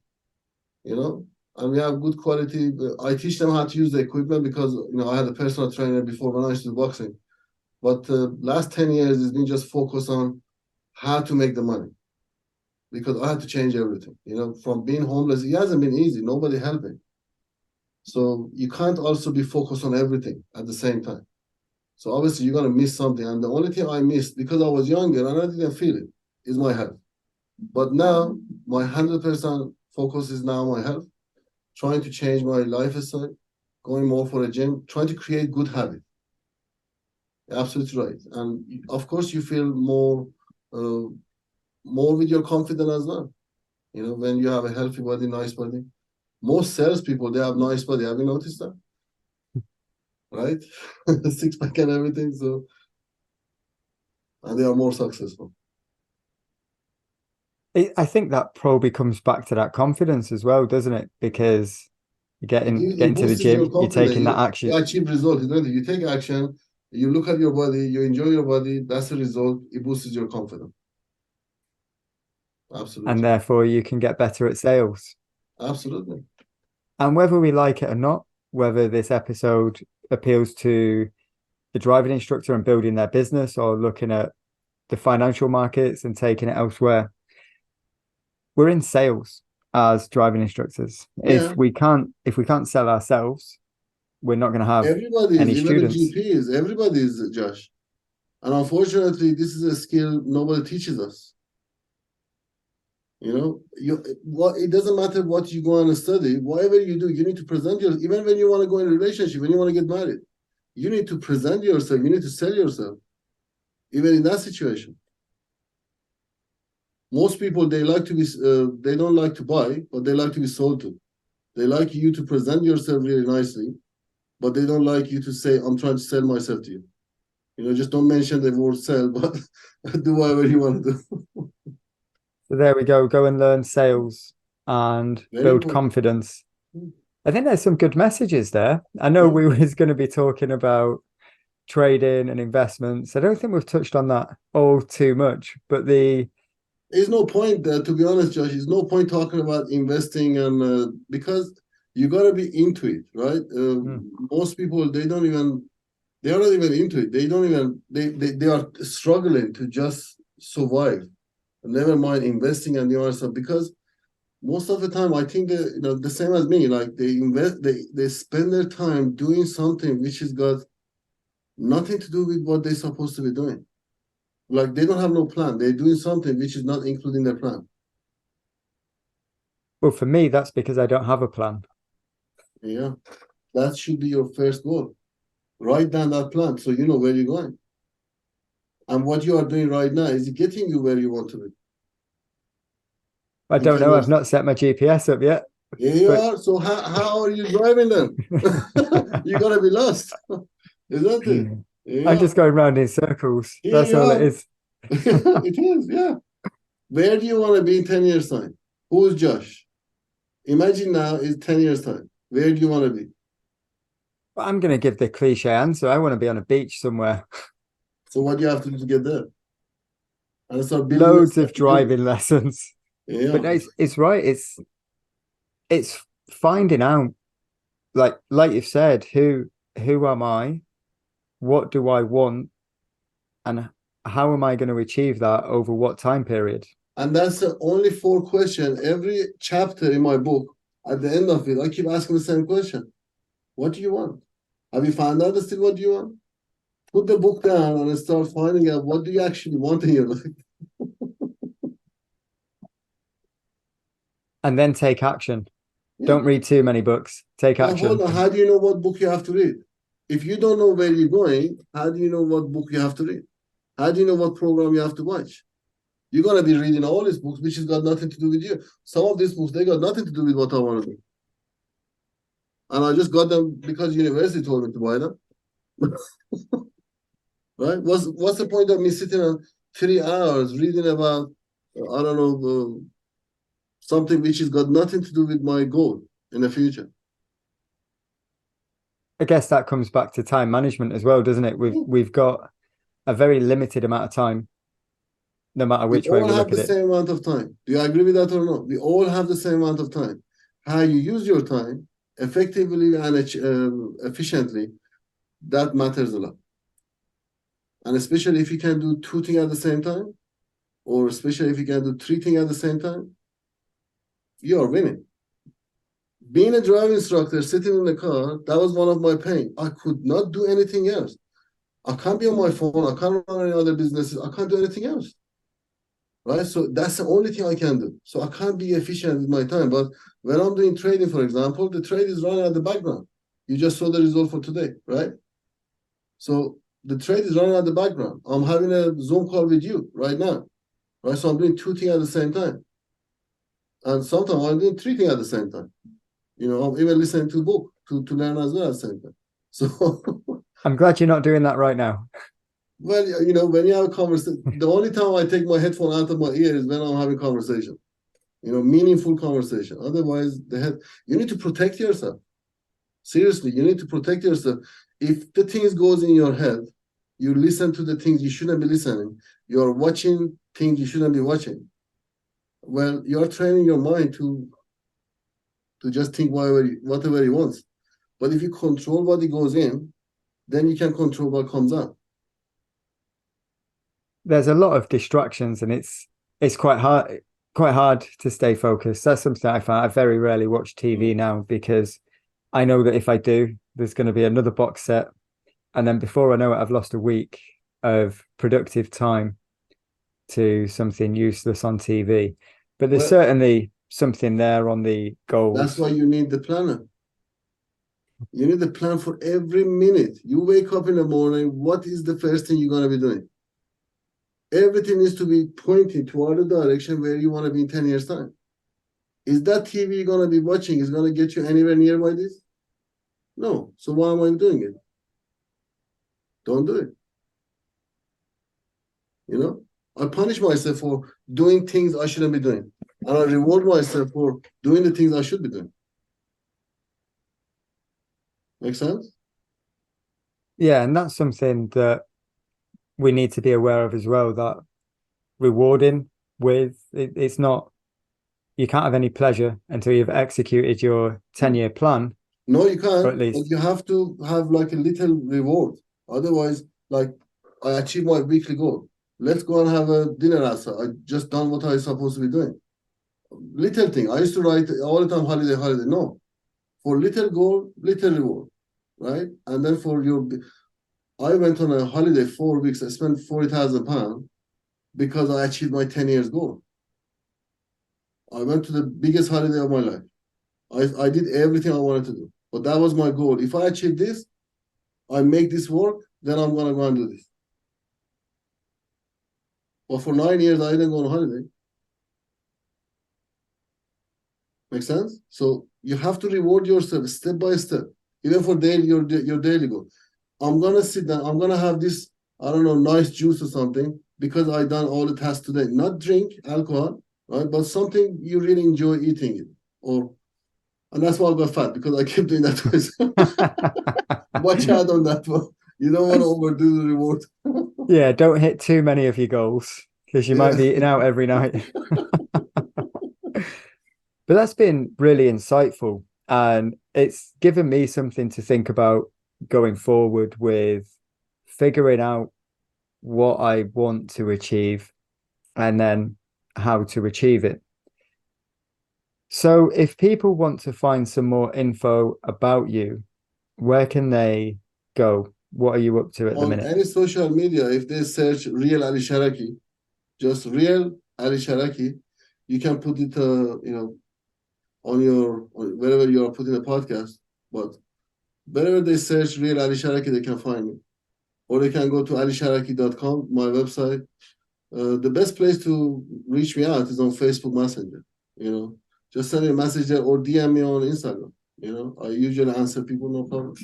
Speaker 2: And we have good quality. I teach them how to use the equipment because I had a personal trainer before when I started boxing. But last 10 years it's been just focused on how to make the money, because I had to change everything. From being homeless, it hasn't been easy. Nobody helping. So you can't also be focused on everything at the same time. So obviously you're gonna miss something. And the only thing I missed, because I was younger and I didn't feel it, is my health. But now my 100% focus is now my health, trying to change my lifestyle, going more for a gym, trying to create good habits. Absolutely right. And of course you feel more with your confidence as well. When you have a healthy body, nice body. Most salespeople, they have nice body. Have you noticed that? Right? Six pack and everything. So, and they are more successful.
Speaker 1: I think that probably comes back to that confidence as well, doesn't it? Because you're getting to the
Speaker 2: boosts your
Speaker 1: gym, you're
Speaker 2: confidence.
Speaker 1: taking that action.
Speaker 2: You achieve results. You take action, you look at your body, you enjoy your body. That's the result. It boosts your confidence. Absolutely.
Speaker 1: And therefore you can get better at sales.
Speaker 2: Absolutely.
Speaker 1: And whether we like it or not, whether this episode appeals to the driving instructor and building their business, or looking at the financial markets and taking it elsewhere, we're in sales as driving instructors.
Speaker 2: Yeah.
Speaker 1: If we can't sell ourselves, we're not going to have any
Speaker 2: even the
Speaker 1: students.
Speaker 2: GPs, everybody is, Josh. And unfortunately, this is a skill nobody teaches us. It doesn't matter what you go on and study, whatever you do, you need to present yourself. Even when you want to go in a relationship, when you want to get married, you need to present yourself, you need to sell yourself, even in that situation. Most people, they don't like to buy, but they like to be sold to. They like you to present yourself really nicely, but they don't like you to say, I'm trying to sell myself to you. Just don't mention the word sell, but do whatever you want to do.
Speaker 1: So there we go. Go and learn sales and build confidence. I think there's some good messages there. I know we was going to be talking about trading and investments. I don't think we've touched on that all too much, but there's
Speaker 2: no point, to be honest, Josh, there's no point talking about investing, and because you got to be into it, right? Most people, they are not even into it. They are struggling to just survive. Never mind investing and the other stuff, because most of the time I think that the same as me, like they spend their time doing something which has got nothing to do with what they're supposed to be doing. Like they don't have no plan. They're doing something which is not including their plan.
Speaker 1: Well, for me, that's because I don't have a plan.
Speaker 2: Yeah, that should be your first goal. Write down that plan so you know where you're going. And what you are doing right now is getting you where you want to be.
Speaker 1: I don't know. I've not set my GPS up yet.
Speaker 2: Here you are. So how are you driving then? You're going to be lost. Isn't it? Yeah.
Speaker 1: I'm just going around in circles. That's all it is.
Speaker 2: It is, yeah. Where do you want to be in 10 years' time? Who's Josh? Imagine now is 10 years' time. Where do you want to be?
Speaker 1: I'm going to give the cliche answer. I want to be on a beach somewhere.
Speaker 2: So what do you have to do to get there? And start building
Speaker 1: Loads
Speaker 2: yourself
Speaker 1: of
Speaker 2: to do it.
Speaker 1: driving lessons.
Speaker 2: Yeah.
Speaker 1: But no, it's right. It's finding out, like you've said, who am I? What do I want? And how am I going to achieve that over what time period?
Speaker 2: And that's the only 4 questions. Every chapter in my book, at the end of it, I keep asking the same question. What do you want? Have you found out still what do you want? Put the book down and start finding out what do you actually want in your life.
Speaker 1: And then take action.
Speaker 2: Yeah.
Speaker 1: Don't read too many books. Take
Speaker 2: Now,
Speaker 1: action.
Speaker 2: hold on. How do you know what book you have to read? If you don't know where you're going, how do you know what book you have to read? How do you know what program you have to watch? You're going to be reading all these books, which has got nothing to do with you. Some of these books, they got nothing to do with what I want to do. And I just got them because university told me to buy them. Right? What's the point of me sitting on 3 hours reading about, I don't know, something which has got nothing to do with my goal in the future?
Speaker 1: I guess that comes back to time management as well, doesn't it? We've got a very limited amount of time, no matter
Speaker 2: We
Speaker 1: which way
Speaker 2: all
Speaker 1: we
Speaker 2: have
Speaker 1: look
Speaker 2: the
Speaker 1: at it.
Speaker 2: same amount of time. Do you agree with that or not? We all have the same amount of time. How you use your time effectively and efficiently, that matters a lot. And especially if you can do 2 things at the same time, or especially if you can do 3 things at the same time, you are winning. Being a driving instructor, sitting in the car, that was one of my pain. I could not do anything else. I can't be on my phone. I can't run any other businesses. I can't do anything else. Right? So that's the only thing I can do. So I can't be efficient with my time. But when I'm doing trading, for example, the trade is running at the background. You just saw the result for today, right? So the trade is running at the background. I'm having a Zoom call with you right now, right? So I'm doing 2 things at the same time. And sometimes I'm doing 3 things at the same time. I'm even listening to a book to learn as well at the same time. So,
Speaker 1: I'm glad you're not doing that right now.
Speaker 2: well, when you have a conversation, the only time I take my headphone out of my ear is when I'm having conversation. Meaningful conversation. Otherwise, you need to protect yourself. Seriously, you need to protect yourself. If the things goes in your head, you listen to the things you shouldn't be listening. You're watching things you shouldn't be watching. Well, you're training your mind to just think whatever he wants. But if you control what it goes in, then you can control what comes out.
Speaker 1: There's a lot of distractions, and it's quite hard to stay focused. That's something I find. I very rarely watch TV now because I know that if I do, there's going to be another box set, and then before I know it, I've lost a week of productive time to something useless on TV. But there's certainly something there on the goals.
Speaker 2: That's why you need the planner. You need the plan for every minute. You wake up in the morning, what is the first thing you're going to be doing? Everything needs to be pointing toward the direction where you want to be in 10 years' time. Is that TV you're going to be watching is going to get you anywhere nearby this? No. So why am I doing it? Don't do it. I punish myself for doing things I shouldn't be doing. And I reward myself for doing the things I should be doing. Make sense?
Speaker 1: Yeah, and that's something that we need to be aware of as well, that rewarding it's not, you can't have any pleasure until you've executed your 10-year plan.
Speaker 2: No, you can't.
Speaker 1: Or at least.
Speaker 2: But you have to have like a little reward. Otherwise, like I achieve my weekly goal. Let's go and have a dinner outside. I just done what I was supposed to be doing. Little thing. I used to write all the time holiday. No. For little goal, little reward. Right? And then I went on a holiday 4 weeks. I spent £40,000 because I achieved my 10 years goal. I went to the biggest holiday of my life. I did everything I wanted to do. But that was my goal. If I achieve this, I make this work, then I'm going to go and do this. But for 9 years, I didn't go on holiday. Make sense? So you have to reward yourself step by step, even for your daily goal. I'm going to sit down. I'm going to have this, I don't know, nice juice or something because I done all the tasks today. Not drink alcohol, right? But something you really enjoy eating it or And that's why I got fat, because I kept doing that twice. Watch out on that one. You don't want to overdo the reward.
Speaker 1: Yeah, don't hit too many of your goals because you might
Speaker 2: Yeah.
Speaker 1: be eating out every night. But that's been really insightful, and it's given me something to think about going forward with figuring out what I want to achieve and then how to achieve it. So, if people want to find some more info about you, where can they go? What are you up to at the
Speaker 2: On
Speaker 1: minute?
Speaker 2: any social media, if they search real Ali Shahraki, just real Ali Shahraki, you can put it, on wherever you are putting a podcast. But wherever they search real Ali Shahraki, they can find me. Or they can go to alisharaki.com, my website. The best place to reach me out is on Facebook Messenger. Just send me a message there or DM me on Instagram. I usually answer people, no problem.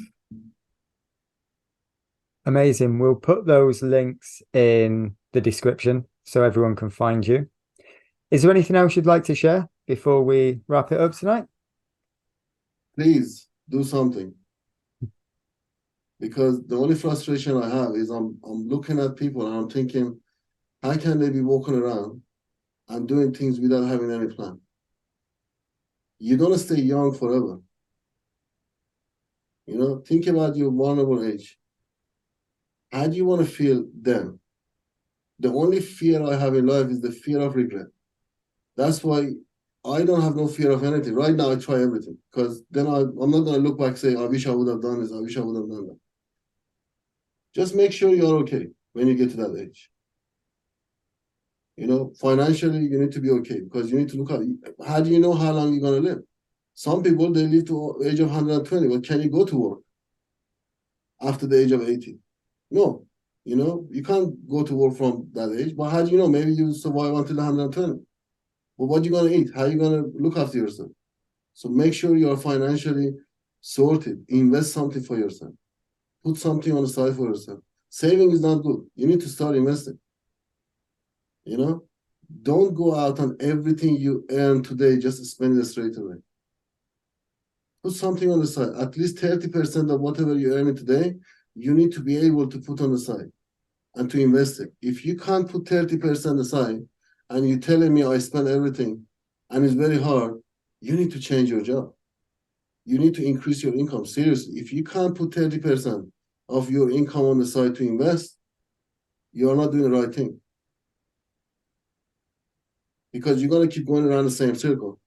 Speaker 1: Amazing. We'll put those links in the description so everyone can find you. Is there anything else you'd like to share before we wrap it up tonight?
Speaker 2: Please do something. Because the only frustration I have is I'm looking at people and I'm thinking, how can they be walking around and doing things without having any plan? You don't stay young forever. Think about your vulnerable age. How do you want to feel then? The only fear I have in life is the fear of regret. That's why I don't have no fear of anything. Right now, I try everything because then I'm not going to look back and say, I wish I would have done this. I wish I would have done that. Just make sure you're okay when you get to that age. Financially, you need to be okay because you need to look at how do you know how long you're going to live? Some people, they live to the age of 120. But can you go to work after the age of 80? No. You can't go to work from that age. But how do you know? Maybe you survive until 120. But what are you going to eat? How are you going to look after yourself? So make sure you are financially sorted. Invest something for yourself. Put something on the side for yourself. Saving is not good. You need to start investing. Don't go out on everything you earn today, just spend it straight away. Put something on the side. At least 30% of whatever you earn today, you need to be able to put on the side and to invest it. If you can't put 30% aside and you're telling me I spend everything and it's very hard, you need to change your job. You need to increase your income. Seriously, if you can't put 30% of your income on the side to invest, you are not doing the right thing. Because you're going to keep going around the same circle.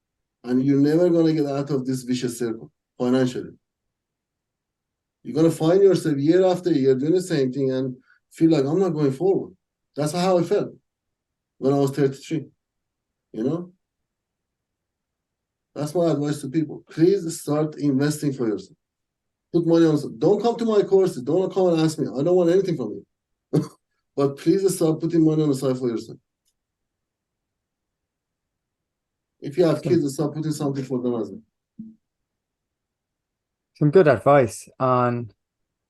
Speaker 2: And you're never going to get out of this vicious circle financially. You're going to find yourself year after year doing the same thing and feel like I'm not going forward. That's how I felt when I was 33. That's my advice to people. Please start investing for yourself. Put money on. Don't come to my courses. Don't come and ask me. I don't want anything from you. But please start putting money on the side for yourself. If you have kids, start putting something for them as well.
Speaker 1: Some good advice, and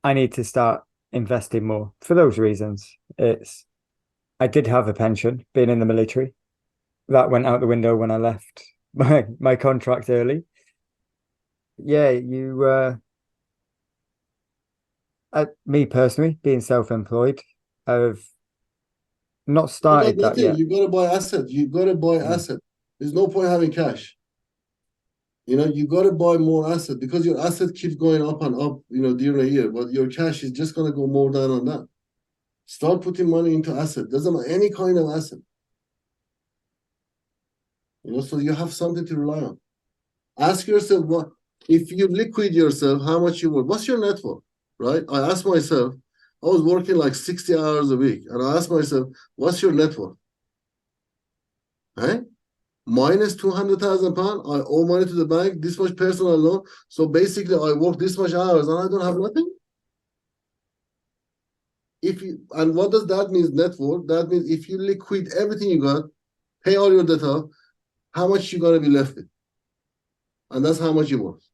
Speaker 1: I need to start investing more for those reasons. I did have a pension being in the military. That went out the window when I left my contract early. Yeah, me personally, being self-employed, I've not
Speaker 2: You got
Speaker 1: started that
Speaker 2: nothing.
Speaker 1: yet.
Speaker 2: You got to buy asset. You got to buy asset. There's no point having cash. You got to buy more asset because your asset keeps going up and up, during a year, but your cash is just going to go more down on that. Start putting money into asset. Doesn't matter any kind of asset. So you have something to rely on. Ask yourself what if you liquid yourself, how much you work? What's your net worth? Right? I asked myself, I was working like 60 hours a week, and I asked myself, what's your net worth? Right? Minus 200,000 pounds. I owe money to the bank, this much personal loan. So basically, I work this much hours and I don't have nothing. And what does that mean? Net worth. That means if you liquid everything you got, pay all your debt off, how much you gonna be left with? And that's how much you worth.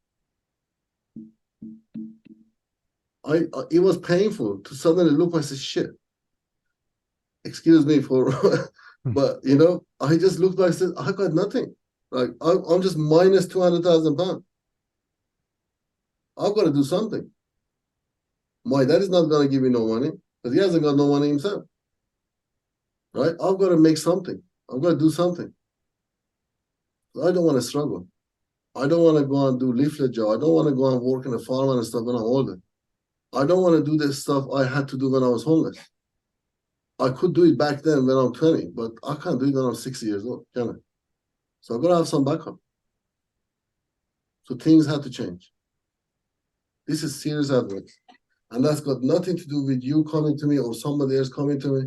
Speaker 2: It was painful to suddenly look like this shit. Excuse me for, but I just looked like I said, I got nothing. Like I'm just minus 200,000 pounds. I've got to do something. My dad is not going to give me no money because he hasn't got no money himself. Right? I've got to make something. I've got to do something. I don't want to struggle. I don't want to go and do leaflet job. I don't want to go and work in a farm and stuff when I'm older. I don't want to do this stuff I had to do when I was homeless. I could do it back then when I'm 20, but I can't do it when I'm 60 years old, can I? So I've got to have some backup. So things had to change. This is serious advice. And that's got nothing to do with you coming to me or somebody else coming to me.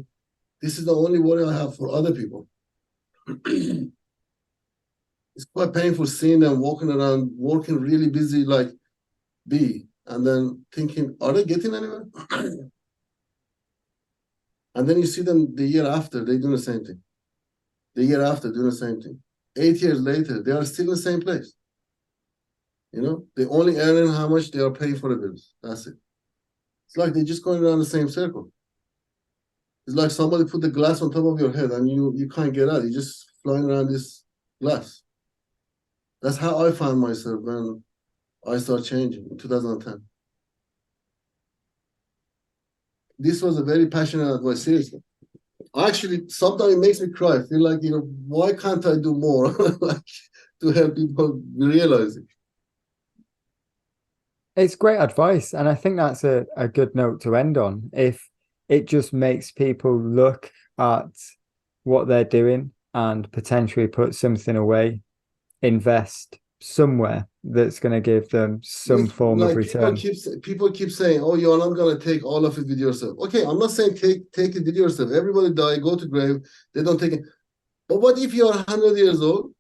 Speaker 2: This is the only worry I have for other people. It's quite painful seeing them walking around, working really busy like bee, and then thinking, are they getting anywhere? And then you see them the year after, they do the same thing. The year after, doing the same thing. 8 years later, they are still in the same place. You know, they only earning how much they are paying for the bills. That's it. It's like they're just going around the same circle. It's like somebody put the glass on top of your head and you can't get out. You're just flying around this glass. That's how I found myself when I started changing in 2010. This was a very passionate advice, seriously. Actually, sometimes it makes me cry. I feel like, why can't I do more like to help people realize it?
Speaker 1: It's great advice. And I think that's a good note to end on. If it just makes people look at what they're doing and potentially put something away, invest somewhere that's going to give them some form of return.
Speaker 2: People keep saying, oh, you're not going to take all of it with yourself. Okay, I'm not saying take it with yourself. Everybody die, go to grave. They don't take it. But what if you're 100 years old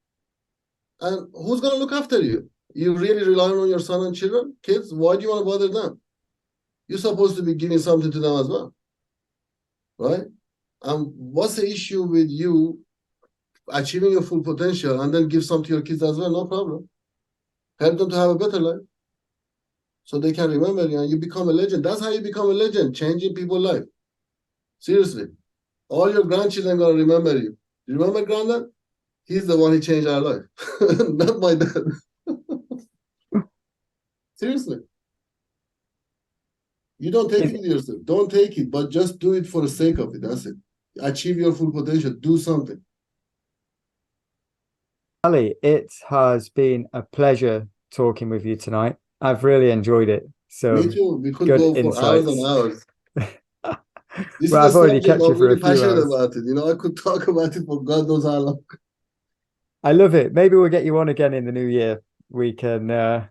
Speaker 2: and who's going to look after you? You really rely on your son and children, kids? Why do you want to bother them? You're supposed to be giving something to them as well, right? What's the issue with you achieving your full potential and then give some to your kids as well? No problem. Help them to have a better life so they can remember you and you become a legend. That's how you become a legend, changing people's life. Seriously. All your grandchildren are going to remember you. You remember Granddad? He's the one who changed our life, not my dad. Seriously. You don't take it with yourself. Don't take it, but just do it for the sake of it. That's it. Achieve your full potential. Do something.
Speaker 1: Ali, it has been a pleasure talking with you tonight. I've really enjoyed it. So
Speaker 2: me too. We could go for hours and hours. This
Speaker 1: well,
Speaker 2: is
Speaker 1: I've already kept you for a few hours.
Speaker 2: About it. I could talk about it for God knows how long.
Speaker 1: I love it. Maybe we'll get you on again in the new year. We can,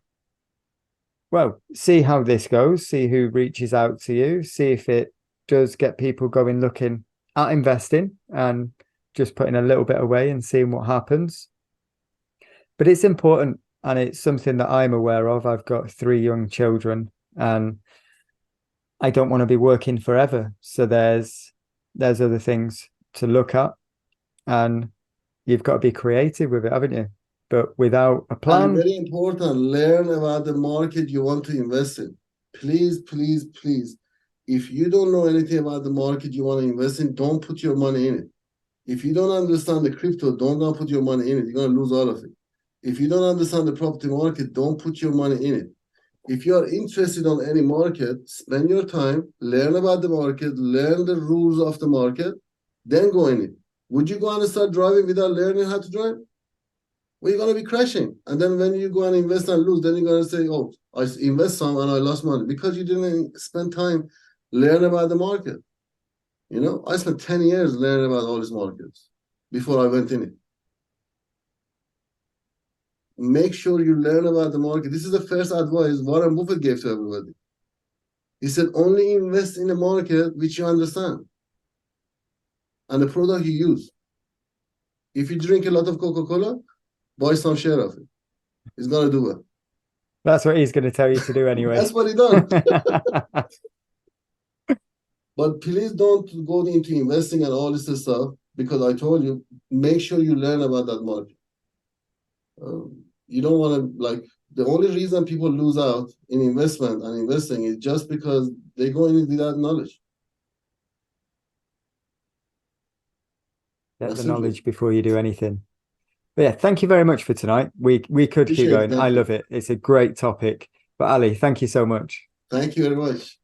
Speaker 1: see how this goes, see who reaches out to you, see if it does get people going looking at investing and just putting a little bit away and seeing what happens. But it's important and it's something that I'm aware of. I've got 3 young children and I don't want to be working forever. So there's other things to look at and you've got to be creative with it, haven't you? But without a plan.
Speaker 2: And very important, learn about the market you want to invest in. Please, please, please. If you don't know anything about the market you want to invest in, don't put your money in it. If you don't understand the crypto, don't go put your money in it. You're going to lose all of it. If you don't understand the property market, don't put your money in it. If you are interested on any market, spend your time, learn about the market, learn the rules of the market, then go in it. Would you go and start driving without learning how to drive? Well, you're going to be crashing. And then when you go and invest and lose, then you're going to say, oh, I invest some and I lost money because you didn't spend time learn about the market. I spent 10 years learning about all these markets before I went in it. Make sure you learn about the market. This is the first advice Warren Buffett gave to everybody. He said, only invest in a market which you understand and the product you use. If you drink a lot of Coca-Cola, buy some share of it. It's going to do well.
Speaker 1: That's what he's going to tell you to do anyway.
Speaker 2: That's what he done. But please don't go into investing and all this stuff because I told you, make sure you learn about that market. You don't want to, the only reason people lose out in investment and investing is just because they go in it without knowledge.
Speaker 1: Get the knowledge before you do anything. But yeah, thank you very much for tonight. We could keep going. I love it. It's a great topic. But Ali, thank you so much.
Speaker 2: Thank you very much.